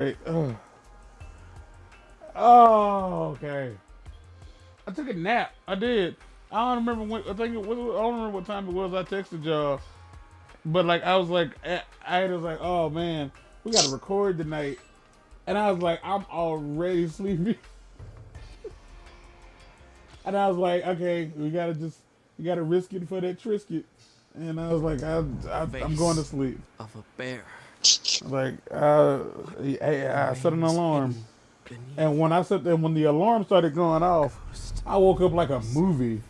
Hey, oh, okay. I took a nap. I did. I don't remember when. I think it was. I don't remember what time it was. I texted y'all, but like I was like, I was like, oh man, we got to record tonight, and I was like, I'm already sleepy, and I was like, okay, we gotta risk it for that Trisket, and I was like, I'm going to Face sleep. of a bear Like, I set an remains alarm, hidden beneath and when I set when the alarm started going a off, ghost I woke up like a whisper. movie.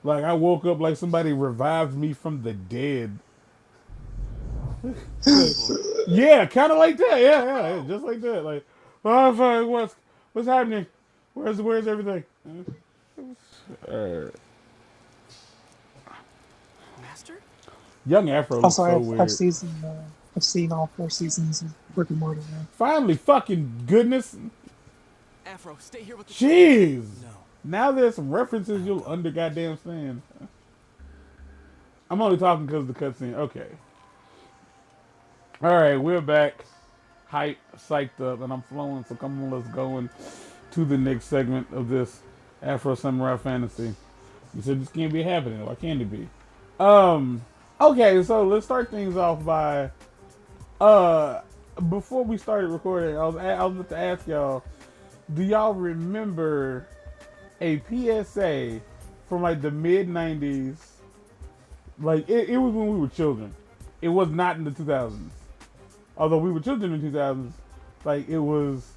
Like I woke up like somebody revived me from the dead. Like, Before yeah, kind of like that. Yeah, just like that. Like, oh, fuck, what's happening? Where's everything? Uh, Master? young Afro looks Also, so I've weird. I've seen all 4 seasons of Rick and Morty now. Finally, fucking goodness, Afro, stay here with the children. jeez. No, Now there's some references I'll you'll go. under goddamn stand. I'm only talking because of the cutscene. Okay. All right, we're back. Hype, psyched up, and I'm flowing. So come on, let's go into the next segment of this Afro Samurai Fantasy. You said this can't be happening. Why can't it be? Um. Okay, so let's start things off by uh. Before we started recording, I was about to ask y'all, do y'all remember a PSA from like the mid '90s? Like it was when we were children. It was not in the 2000s. Although we were children in the 2000s, like it was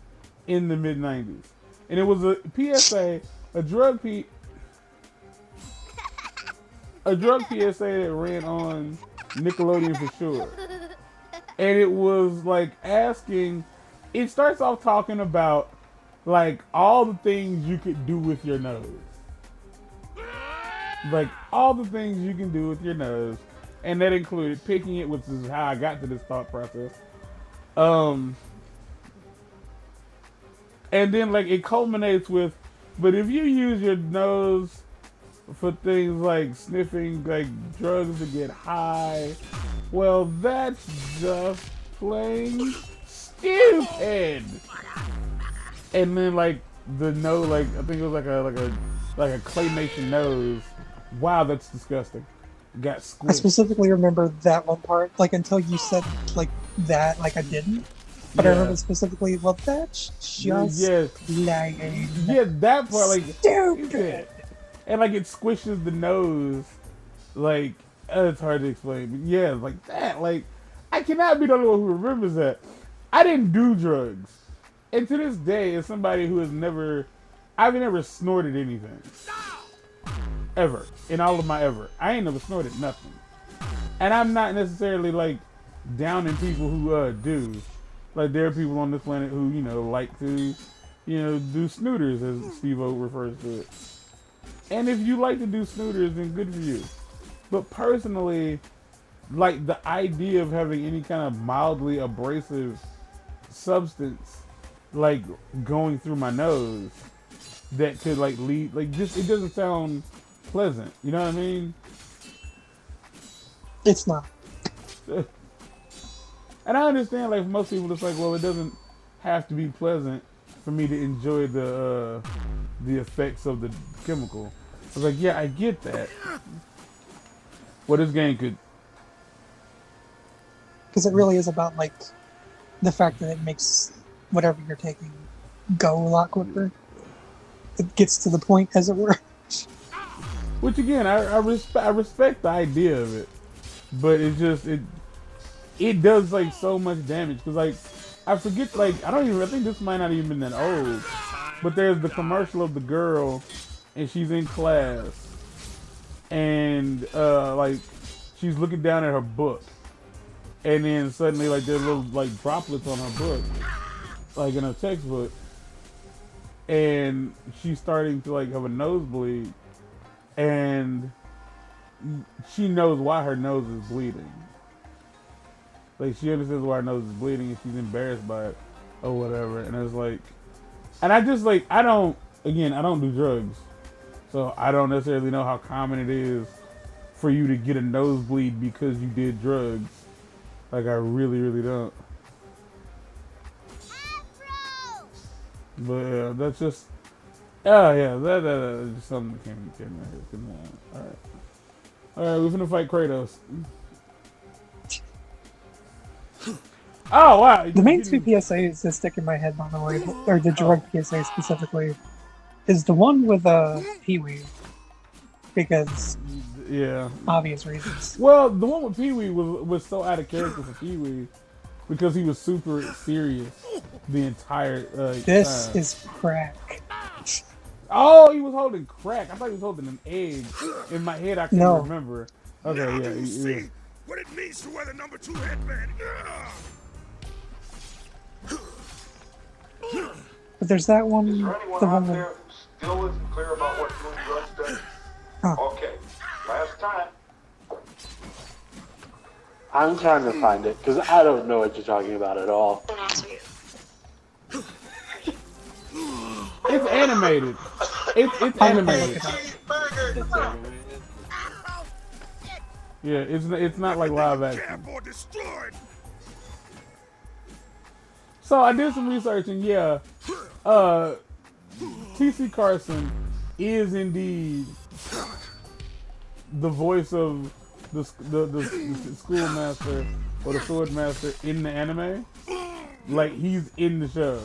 in the mid '90s, and it was a PSA, a drug P, a drug PSA that ran on Nickelodeon for sure, and it was like asking. It starts off talking about like all the things you could do with your nose, like all the things you can do with your nose, and that included picking it, which is how I got to this thought process. Um, and then like it culminates with, but if you use your nose for things like sniffing like drugs to get high, well that's just plain stupid. And then like the nose, like I think it was like a claymation nose. Wow, that's disgusting. Got I squished. specifically remember that one part, like until you said like that, like I didn't. But I remember Yeah. specifically, well, that's just Yeah. plain Yeah, that part like he stupid. said. And like it squishes the nose. Like it's hard to explain. But yeah, like that. Like I cannot be the only one who remembers that. I didn't do drugs. And to this day, as somebody who has never I've never snorted anything. Ever. In all of my ever. I ain't never snorted nothing. And I'm not necessarily like downing people who do. Like there are people on this planet who, like to, do snooters as Steve O refers to it. And if you like to do snooters, then good for you. But personally, like the idea of having any kind of mildly abrasive substance like going through my nose that could like lead like just it doesn't sound pleasant. You know what I mean? It's not. And I understand like for most people it's like, well, it doesn't have to be pleasant for me to enjoy the effects of the chemical. I was like, yeah, I get that. Well, this game could. Because it really is about like the fact that it makes whatever you're taking go a lot quicker. It gets to the point, as it were. Which again, I respect the idea of it, but it does like so much damage because like I forget like I think this might not even been that old, but there's the commercial of the girl and she's in class and like she's looking down at her book and then suddenly like there's little like droplets on her book like in her textbook and she's starting to like have a nosebleed and she knows why her nose is bleeding. Like she understands why her nose is bleeding and she's embarrassed by it or whatever. And it's like, and I just like I don't do drugs, so I don't necessarily know how common it is for you to get a nosebleed because you did drugs. Like I really don't. But yeah, that's just. Oh yeah, that just something that came right here. All right, we're finna fight Kratos. Oh wow! The main two PSAs that stick in my head, by the way, or the direct PSA specifically, is the one with Pee-wee, because Yeah. obvious reasons. Well, the one with Pee Wee was so out of character for Pee Wee because he was super serious the entire This time. is crack. Oh, he was holding crack. I thought he was holding an egg. In my head, I couldn't No. remember. Okay, Now yeah, you yeah. see what it means to wear the number 2 headband. But there's that one, Is the there anyone one out with, there who still isn't clear about what doing drugs does? Oh. Okay, last time. I'm trying to find it because I don't know what you're talking about at all. It's animated. It's animated. Yeah, it's not like live action. Camp or destroyed. So I did some research, and yeah, T.C. Carson is indeed the voice of the schoolmaster or the sword master in the anime. Like, he's in the show,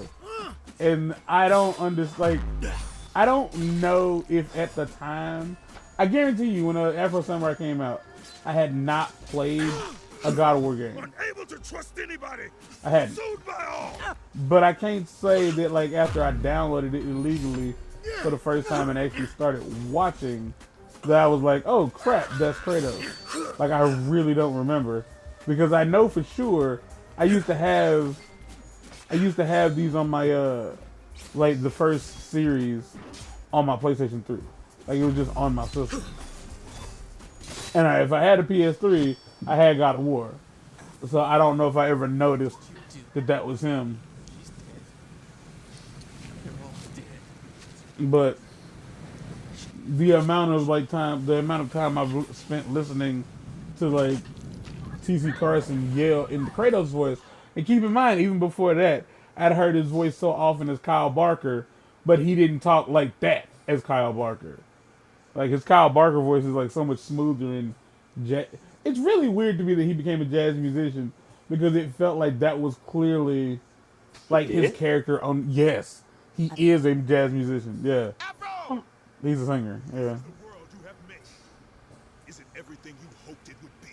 and I don't understand. Like, I don't know if at the time, I guarantee you, when Afro Samurai came out, I had not played a God of War game. Unable to trust anybody. I hadn't. Sued by all. But I can't say that, like, after I downloaded it illegally for the first time and actually started watching, that I was like, oh crap, that's Kratos. Like, I really don't remember, because I know for sure I used to have these on my like the first series on my PlayStation 3. Like, it was just on my system. And if I had a PS3, I had God of War. So I don't know if I ever noticed that was him. But the amount of time I've spent listening to, like, T.C. Carson yell in Kratos' voice, and keep in mind, even before that, I'd heard his voice so often as Kyle Barker, but he didn't talk like that as Kyle Barker. Like, his Kyle Barker voice is like so much smoother and it's really weird to me that he became a jazz musician, because it felt like that was clearly like his character on. Yes, he is a jazz musician. Yeah, Afro! he's a singer. Yeah. The world you have made isn't everything you hoped it would be.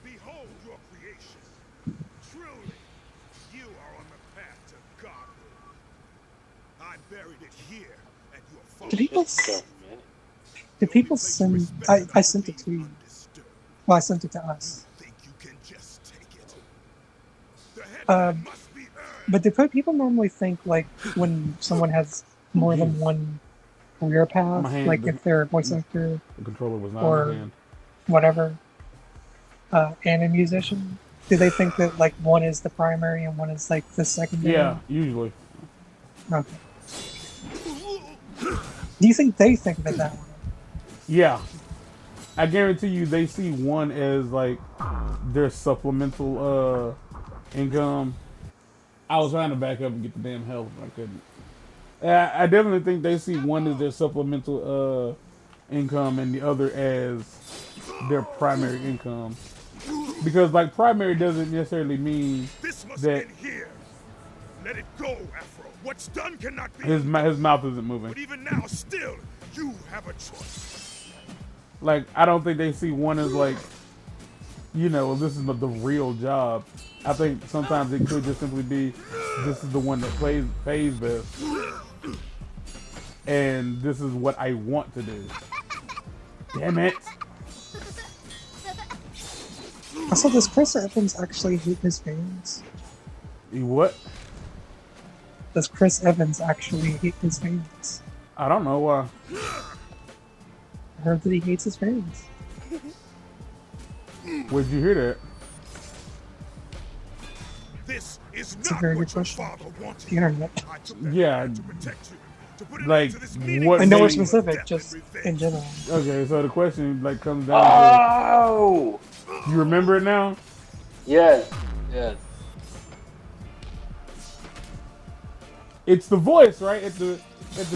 Behold your creation. Truly, you are on the path to godhood. I buried it here at your do people, father's. do people send, I sent it to you. Well, I sent it to us. Think you can just take it. The headband must be earned. But do people normally think, like, when someone has more than one career path, My hand, like if they're a voice actor, The controller was not or in my hand. whatever, and a musician, do they think that, like, one is the primary and one is, like, the secondary? Yeah, usually. Okay. Do you think they think that way? Yeah. I guarantee you they see one as like their supplemental income. I was trying to back up and get the damn health, but I couldn't. I definitely think they see one as their supplemental income and the other as their primary income. Because, like, primary doesn't necessarily mean This must that end here. Let it go, Afro. What's done cannot be his undone. mouth isn't moving. But even now, still, you have a choice. Like, I don't think they see one as like, you know, this is the real job. I think sometimes it could just simply be, this is the one that pays best, and this is what I want to do. Damn it! Also, does Chris Evans actually hate his fans? What? Does Chris Evans actually hate his fans? I don't know why. I heard that he hates his fans. Where'd you hear that? This is It's a not very what good your question. father wanted. The internet. I took that Yeah. plan to protect you, to put an Like, end to this what meaningless I know it's made- specific, death just and revenge. in general. Okay, so the question like comes down Oh! to, you remember it now? Yes. Yes. It's the voice, right? At the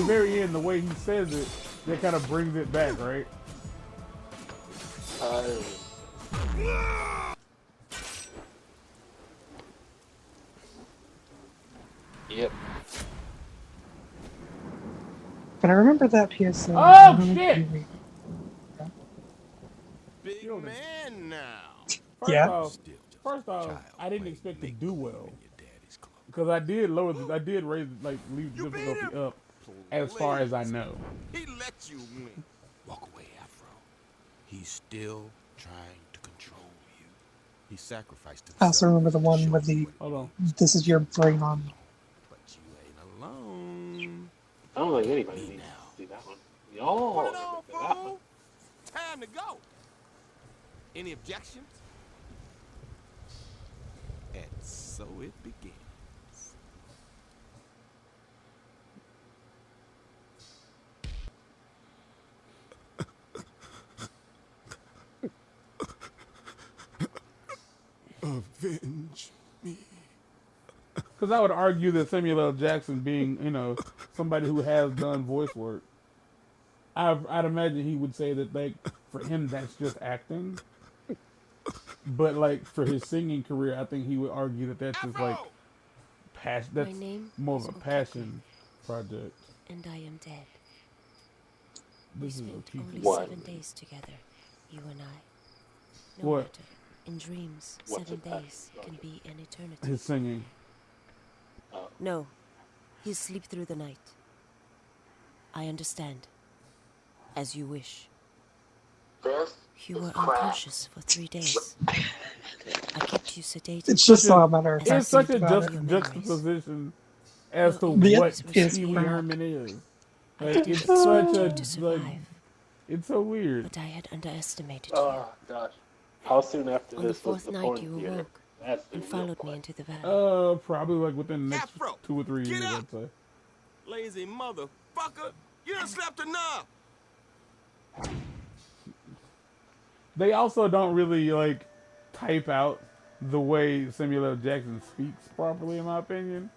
very end, the way he says it, that kind of brings it back, right? Yep. But I remember that PSA. Oh shit! Big Killed him. man now. First Yeah. off, Still just first a off, child I didn't playing expect to make do believe well in your daddy's club. because I did raise like leave the difficulty up as far as I know. He let you win. Walk away, Afro. He's still trying to control you. He sacrificed himself. I also remember the to one show with you the what Hold on. "This is your brain on me." But you ain't alone. I don't think anybody Me needs now. to see that one. Y'all Put it remember on, that one. fool. Time to go. Any objections? And so it begins. Avenge me. Because I would argue that Samuel L. Jackson, being somebody who has done voice work, I'd imagine he would say that like for him that's just acting. But like for his singing career, I think he would argue that that's just like Afro! passion. My That's name more is of a Okeke, passion project. and I am dead. We This is spent Okeke. only What? 7 days together, you and I. No What? matter. In dreams, What's 7 a passion days can project? be an eternity. His singing. No, you sleep through the night. I understand. As you wish. This You were is crap. unconscious for 3 days. I kept you sedated. It's just Such a- a matter of As I It's such a think about just- it. your memories. juxtaposition as to Your what injuries were is Pee Wee crap. Herman is. I Like, didn't it's expect such you a to survive, like. It's so weird. but I had underestimated you. Oh gosh. How soon after On the this was 4th the night, porn you theater? awoke That's the and real followed me question. into the valley. Probably like within the next Afro, 2 or 3 get years, up! I'd say. Lazy motherfucker. You done slept enough. They also don't really like type out the way Samuel L. Jackson speaks properly, in my opinion.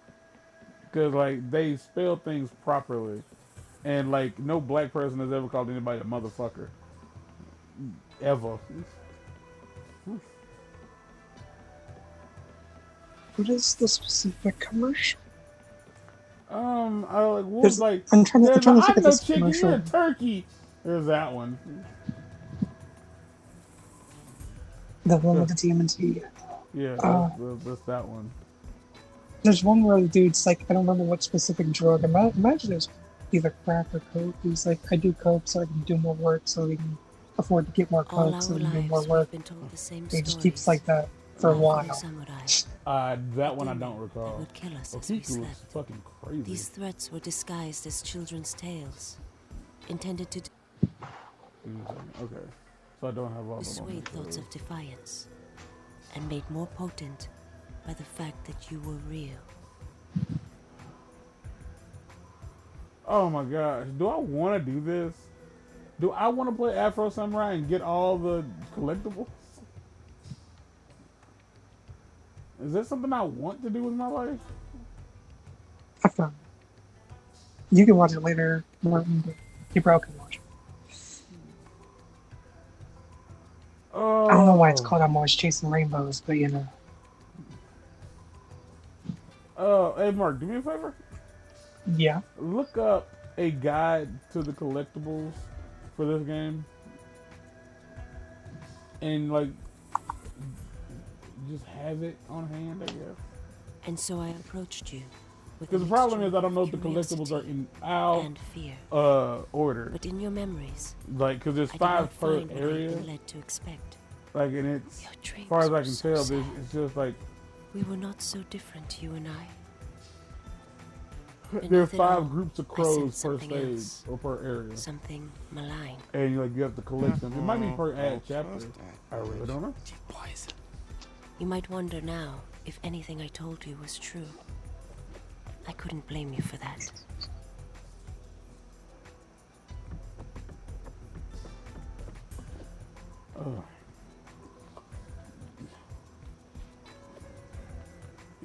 Because like they spell things properly, and like no black person has ever called anybody a motherfucker, ever. What is the specific commercial? I like what There's- like I'm trying to there's think I'm of no this chicken, you're a commercial. turkey. There's that one. The one with the TMNT. Yeah, that's that one. There's one where the dude's like, I don't remember what specific drug. Imagine it was either crack or coke. He's like, I do coke so I can do more work, so we can afford to get more All coke, our so we can do more lives work. we've been told the same He stories. just keeps like that for a About while. the samurai, That one I demon don't that recall. would kill us as we Okiku was slept. fucking crazy. These threats were disguised as children's tales, intended to Okay, so I don't have all of them. dissuade thoughts of defiance, and made more potent by the fact that you were real. Oh my gosh, do I want to do this? Do I want to play Afro Samurai and get all the collectibles? Is that something I want to do with my life? Have fun. You can watch it later, Martin, but you probably can watch it. Oh, I don't know why it's called I'm Always Chasing Rainbows, but you know. Hey Mark, do me a favor. Yeah. Look up a guide to the collectibles for this game, and like just have it on hand, I guess. And so I approached you with Because a the problem mixture is I don't know if of the collectibles are curiosity in our and fear. order. But in your memories, Like, because there's I did 5 not per find what I'd area. been led to expect. Like, and it's Your as dreams far as I were can so tell, sad. it's just like We were not so different, you and I. there's Beneath it all, 5 groups of I crows sensed per something stage else. or per area, Something malign. and you have to collect them. It might be per ad chapter. I really don't know. Poison. You might wonder now if anything I told you was true. I couldn't blame you for that. Ugh.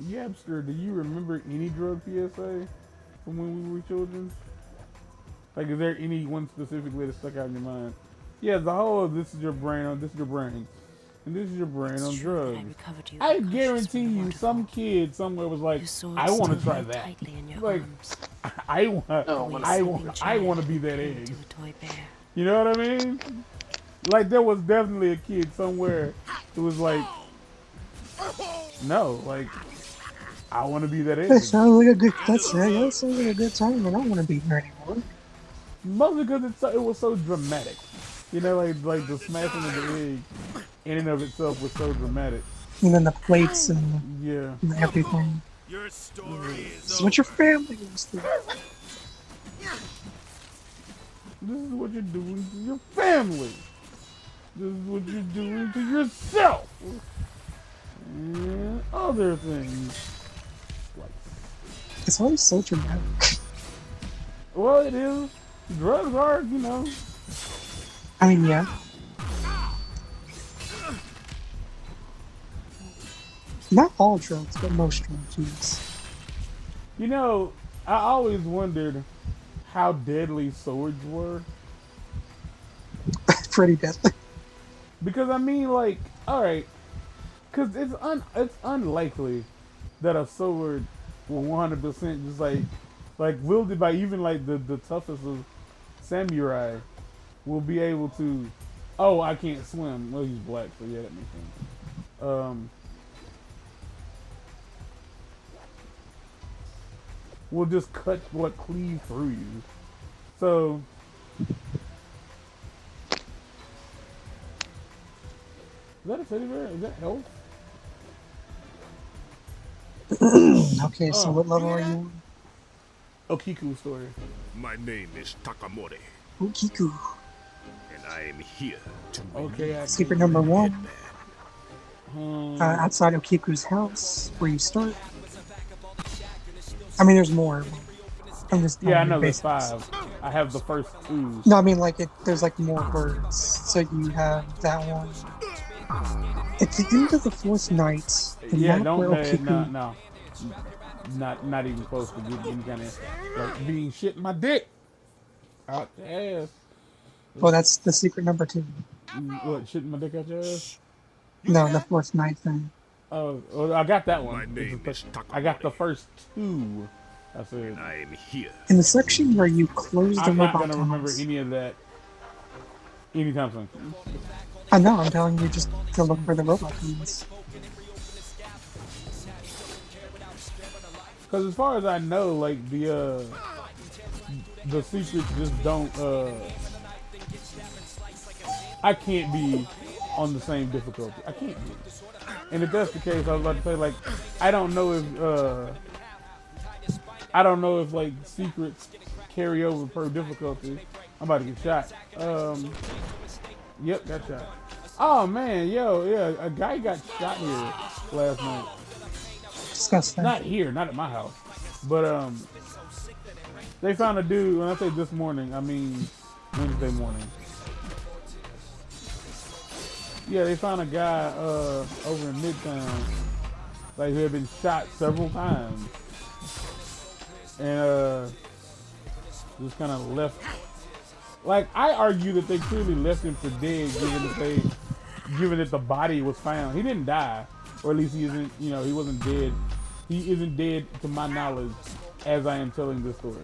Yapster, do you remember any drug PSA? from when we were children? Like, is there any one specifically that stuck out in your mind? Yeah, the whole this is your brain on this is your brain, and this is your brain It's on true that I drugs. recovered you I unconscious guarantee from the you, some waterfall. kid somewhere was like, Your sword I want to still try held that. tightly in your Like, arms. I want, No, The way I sleeping want, I Jmann want to be that clinging egg. to a toy bear. You know what I mean? Like, there was definitely a kid somewhere who was like, no, like, I want to be that That egg. sounds like a good. That sounds like a good time. I don't want to be here anymore. Mostly because it was so dramatic. You know, like the smashing of the egg in and of itself was so dramatic. And then the plates and Yeah. everything. Your story This is is what your family was through. This is what you're doing to your family. This is what you're doing to yourself. And other things. It's always so dramatic. Well, it is. Drugs are, you know. I mean, yeah. Not all drugs, but most drugs, yes. You know, I always wondered how deadly swords were. Pretty deadly. Because I mean, like, all right, because it's unlikely that a sword will 100% just like wielded by even like the toughest of samurai will be able to. Oh, I can't swim. Well, he's black, so yeah, that makes sense. Will just cleave through you. So. Is that a teddy bear? Is that health? Okay, so what level are you on? Okiku story. My name is Takamori, Kiku. and I am here to Okay, I Secret number one. um, Outside of Kiku's house, where you start. I mean, there's more. I'm just yeah, I telling you know there's basics. 5. I have the first 2. No, I mean, like, there's like more birds. So you have that one. At the end of the fourth night, the Yeah, map where Okiku. no, not even close to getting any kind of like being shit in my dick out the ass. Well, that's the secret number 2. What, shit in my dick out your ass? No, the fourth night thing. Oh, I got that My one. name is I got the Takamori, first 2. I said and I am here. In the section where you close the I'm not robot gonna remember tunnels. any of that anytime soon. I know, I'm telling you just to look for the robot tunnels. Because as far as I know, like the secrets just don't. I can't be on the same difficulty. I can't be. And if that's the case, I was about to say, like, I don't know if like secrets carry over per difficulty. I'm about to get shot. Yep, got shot. Oh man, yo, yeah, a guy got shot here last night. Disgusting. Not here, not at my house, but they found a dude. When I say this morning, I mean Wednesday morning. Yeah, they found a guy over in Midtown, like who had been shot several times, and just kind of left. Like, I argue that they clearly left him for dead, given that the body was found. He didn't die, or at least he isn't. You know, he wasn't dead. He isn't dead to my knowledge, as I am telling this story.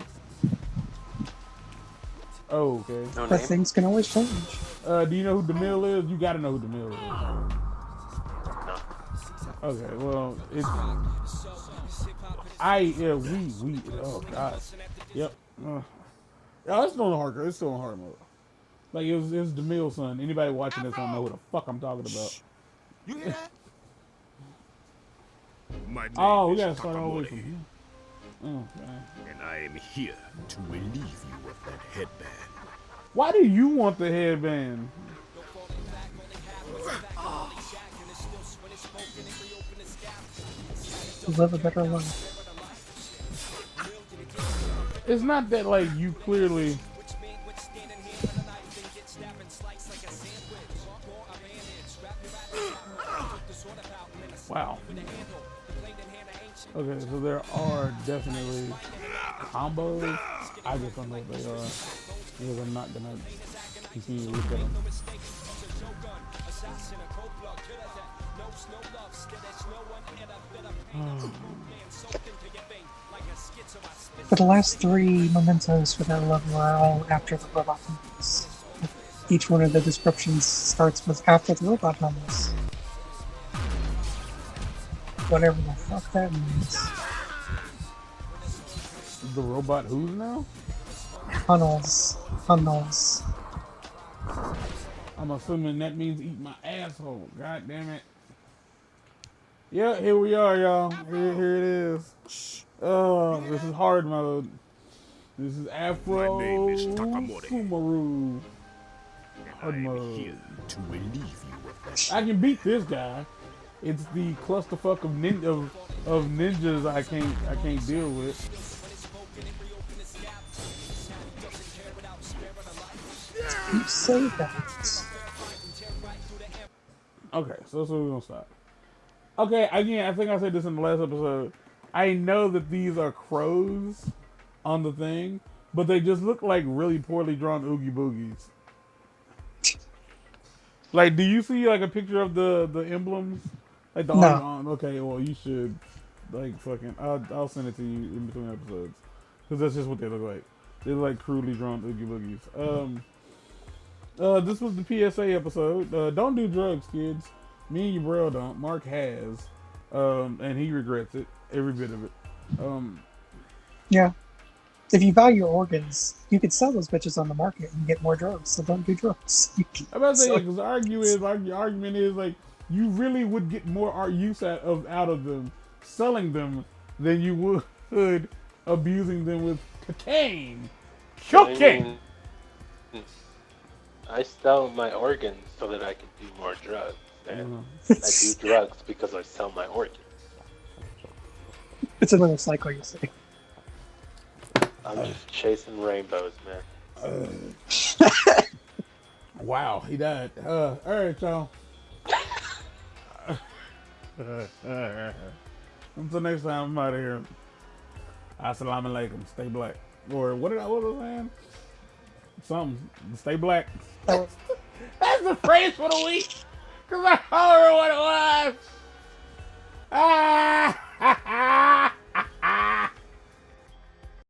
Oh, okay. No But name? things can always change. Do you know who DeMille is? You gotta know who DeMille is. No. Okay, well, it's we. Oh God. Yep. Yeah, it's still in hard. It's still in hard mode. Like it was DeMille's son. Anybody watching this don't know who the fuck I'm talking about. You hear that? My name Oh, we is gotta start all the way from Takamori, here. Oh, man. and I am here to relieve you of that headband. Why do you want the headband? To live a better life. It's not that like you clearly. Wow. Okay, so there are definitely combos. I just don't know what they are. Because I'm not gonna continue to look at them. But the last 3 mementos for that level are all after the robot members. Each one of the descriptions starts with after the robot members. Whatever the fuck that means. The robot who's now? Tunnels. Tunnels. I'm assuming that means eat my asshole. God damn it. Yeah, here we are, y'all. Here it is. Oh, this is hard mode. This is Afro My name is Takamori. Sumaru. And Hard I am mode. here to relieve you of that. I can beat this guy. It's the clusterfuck of ninjas I can't deal with. You say that. Okay, so that's where we're gonna stop. Okay, again, I think I said this in the last episode. I know that these are crows on the thing, but they just look like really poorly drawn oogie boogies. Like, do you see like a picture of the emblems? Like the No. okay, well you should like fucking. I'll send it to you in between episodes because that's just what they look like. They look like crudely drawn oogie boogies. This was the PSA episode. Don't do drugs, kids. Me and your bro don't. Mark has, and he regrets it, every bit of it. Yeah. If you value your organs, you could sell those bitches on the market and get more drugs. So don't do drugs. I'm about to say because the argument is like you really would get more use out of them selling them than you would abusing them with cocaine. Cocaine. I sell my organs so that I can do more drugs. And I do drugs because I sell my organs. It's another cycle, you say. I'm just chasing rainbows, man. Wow, he died. All right, y'all. Until next time, I'm out of here. Assalamu alaikum. Stay black. Or what was I saying? Something. Stay black. That's the phrase for the week. Because I don't remember what it was. Ah!